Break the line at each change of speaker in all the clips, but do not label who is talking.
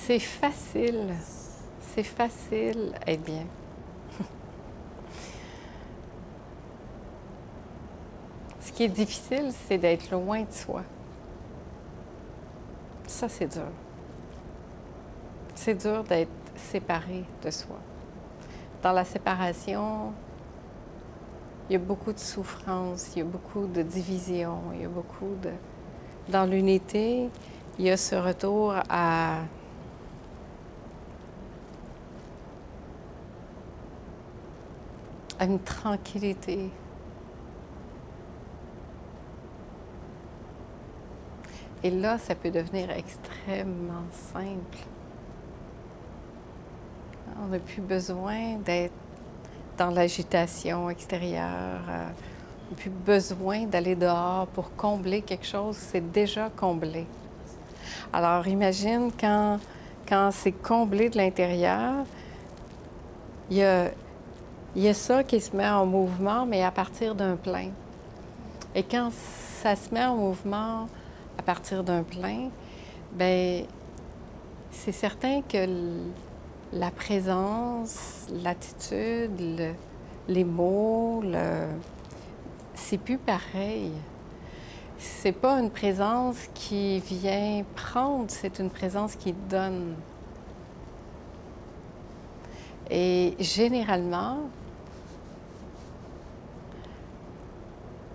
C'est facile. C'est facile être bien. Ce qui est difficile, c'est d'être loin de soi. Ça, c'est dur. C'est dur d'être séparé de soi. Dans la séparation, il y a beaucoup de souffrance, il y a beaucoup de division, il y a beaucoup de... Dans l'unité, il y a ce retour à une tranquillité. Et là, ça peut devenir extrêmement simple. On n'a plus besoin d'être dans l'agitation extérieure. On n'a plus besoin d'aller dehors pour combler quelque chose, c'est déjà comblé. Alors imagine quand c'est comblé de l'intérieur, il y a ça qui se met en mouvement, mais à partir d'un plein. Et quand ça se met en mouvement à partir d'un plein, bien, c'est certain que la présence, l'attitude, les mots, c'est plus pareil. C'est pas une présence qui vient prendre, c'est une présence qui donne. Et généralement,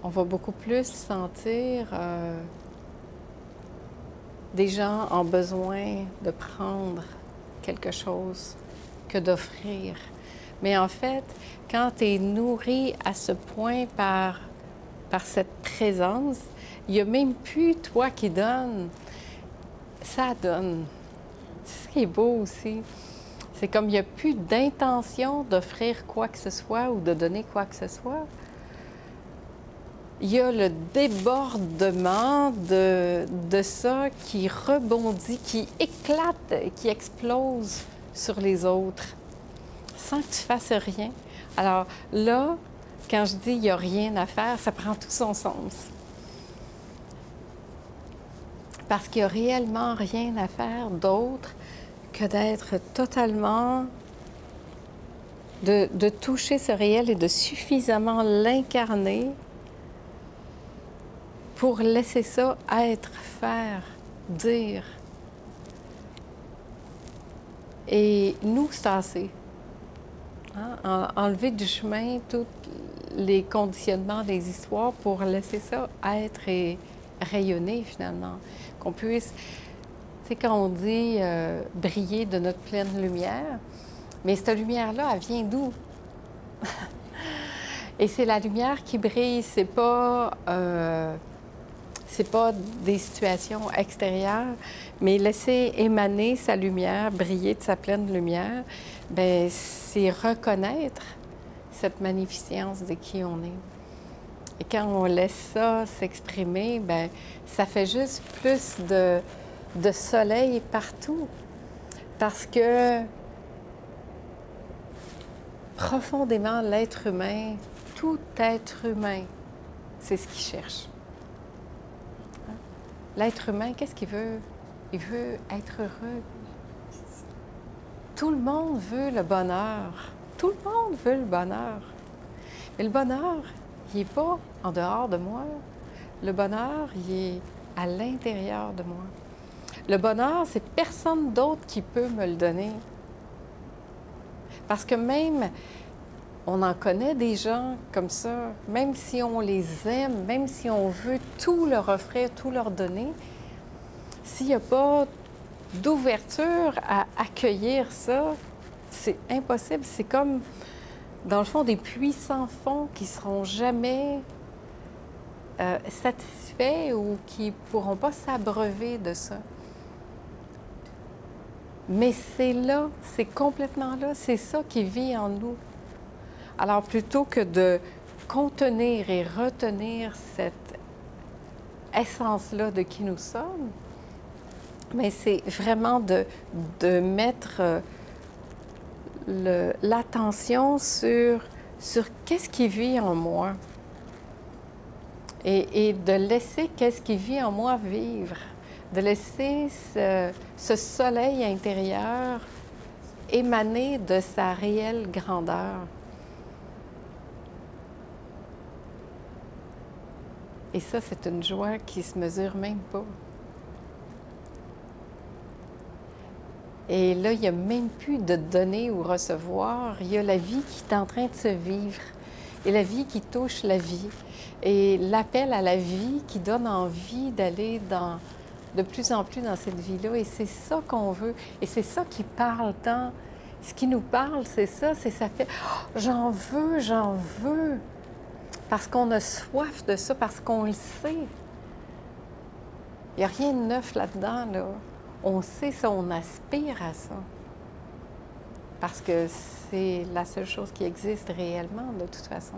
on va beaucoup plus sentir des gens en besoin de prendre quelque chose que d'offrir. Mais en fait, quand tu es nourri à ce point par cette présence, il n'y a même plus toi qui donne, ça donne. C'est ce qui est beau aussi. C'est comme il n'y a plus d'intention d'offrir quoi que ce soit ou de donner quoi que ce soit. Il y a le débordement de ça qui rebondit, qui éclate, qui explose sur les autres, sans que tu fasses rien. Alors là, quand je dis il n'y a rien à faire, ça prend tout son sens. Parce qu'il n'y a réellement rien à faire d'autre que d'être totalement, de toucher ce réel et de suffisamment l'incarner pour laisser ça être, faire, dire. Et nous, c'est assez. Hein? Enlever du chemin tous les conditionnements des histoires pour laisser ça être et rayonner finalement. Qu'on puisse, tu sais, quand on dit briller de notre pleine lumière, mais cette lumière-là, elle vient d'où? Et c'est la lumière qui brille, c'est pas des situations extérieures, mais laisser émaner sa lumière, briller de sa pleine lumière, bien, c'est reconnaître cette magnificence de qui on est. Et quand on laisse ça s'exprimer, bien, ça fait juste plus de soleil partout. Parce que profondément, l'être humain, tout être humain, c'est ce qu'il cherche. L'être humain, qu'est-ce qu'il veut? Il veut être heureux. Tout le monde veut le bonheur. Tout le monde veut le bonheur. Mais le bonheur, il n'est pas en dehors de moi. Le bonheur, il est à l'intérieur de moi. Le bonheur, c'est personne d'autre qui peut me le donner. Parce que même, on en connaît des gens comme ça, même si on les aime, même si on veut tout leur offrir, tout leur donner, s'il n'y a pas d'ouverture à accueillir ça, c'est impossible. C'est comme, dans le fond, des puits sans fond qui ne seront jamais satisfaits ou qui ne pourront pas s'abreuver de ça. Mais c'est là, c'est complètement là, c'est ça qui vit en nous. Alors, plutôt que de contenir et retenir cette essence-là de qui nous sommes, mais c'est vraiment de mettre l'attention sur qu'est-ce qui vit en moi et de laisser qu'est-ce qui vit en moi vivre. de laisser ce soleil intérieur émaner de sa réelle grandeur. Et ça, c'est une joie qui se mesure même pas. Et là, il n'y a même plus de donner ou recevoir. Il y a la vie qui est en train de se vivre et la vie qui touche la vie. Et l'appel à la vie qui donne envie d'aller de plus en plus dans cette vie-là. Et c'est ça qu'on veut. Et c'est ça qui parle tant. Ce qui nous parle, c'est ça. C'est ça fait oh, j'en veux, j'en veux. Parce qu'on a soif de ça, parce qu'on le sait. Il n'y a rien de neuf là-dedans, là. On sait ça, on aspire à ça. Parce que c'est la seule chose qui existe réellement, de toute façon.